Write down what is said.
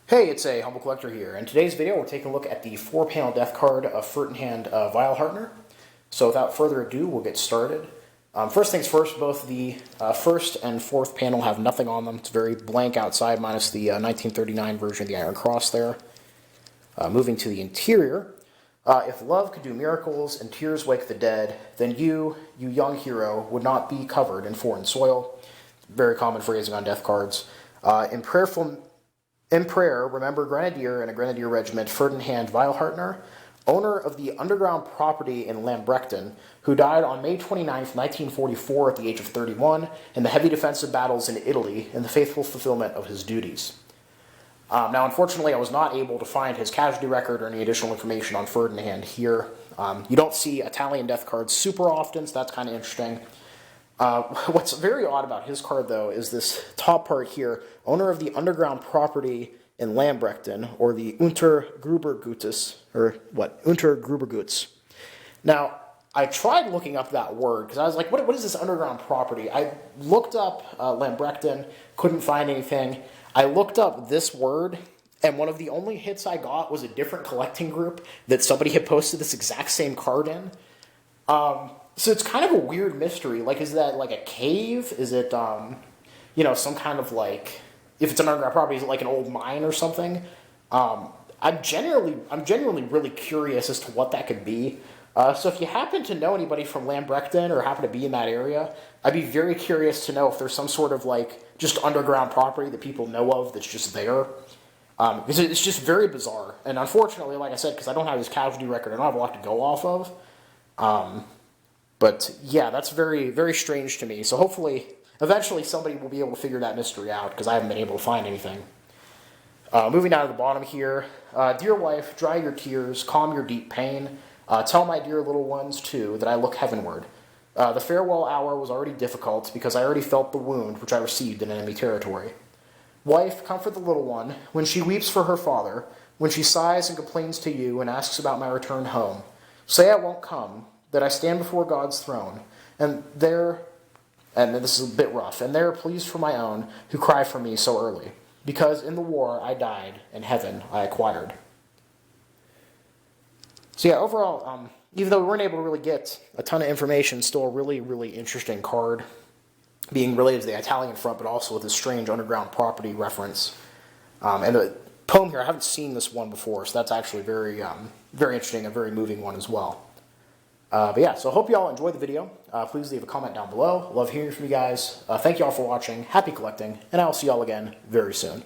Hey, it's a Humble Collector here. In today's video, we're taking a look at the 4-panel death card of Ferdinand Weilhartner. So without further ado, we'll get started. First things first, both the first and fourth panel have nothing on them. It's very blank outside, minus the 1939 version of the Iron Cross there. Moving to the interior, if love could do miracles and tears wake the dead, then you young hero, would not be covered in foreign soil. Very common phrasing on death cards. In prayer, remember Grenadier and a Grenadier Regiment Ferdinand Weilhartner, owner of the underground property in Lambrechten, who died on May 29, 1944 at the age of 31 in the heavy defensive battles in Italy in the faithful fulfillment of his duties. Now, unfortunately, I was not able to find his casualty record or any additional information on Ferdinand here. You don't see Italian death cards super often, so that's kind of interesting. What's very odd about his card, though, is this top part here, owner of the underground property in Lambrechten, or the Untergrubergutes, or what, Untergrubergutes. Now, I tried looking up that word, because I was like, what is this underground property? I looked up Lambrechten, couldn't find anything. I looked up this word, and one of the only hits I got was a different collecting group that somebody had posted this exact same card in. So it's kind of a weird mystery. Like, is that like a cave? Is it, some kind of like, if it's an underground property, is it like an old mine or something? I'm genuinely really curious as to what that could be. So if you happen to know anybody from Lambrechten or happen to be in that area, I'd be very curious to know if there's some sort of like just underground property that people know of that's just there. Because it's just very bizarre. And unfortunately, like I said, because I don't have his casualty record, I don't have a lot to go off of. But yeah, that's very, very strange to me. So hopefully, eventually somebody will be able to figure that mystery out, because I haven't been able to find anything. Moving down to the bottom here. Dear wife, dry your tears, calm your deep pain. Tell my dear little ones, too, that I look heavenward. The farewell hour was already difficult, because I already felt the wound which I received in enemy territory. Wife, comfort the little one, when she weeps for her father, when she sighs and complains to you and asks about my return home. Say I won't come, that I stand before God's throne, and this is a bit rough, and there pleased for my own, who cry for me so early, because in the war I died, and heaven I acquired. So yeah, overall, even though we weren't able to really get a ton of information, still a really, really interesting card, being related to the Italian front, but also with this strange underground property reference. And the poem here, I haven't seen this one before, so that's actually very, very interesting, a very moving one as well. But yeah, so I hope you all enjoyed the video. Please leave a comment down below. Love hearing from you guys. Thank you all for watching. Happy collecting, and I'll see you all again very soon.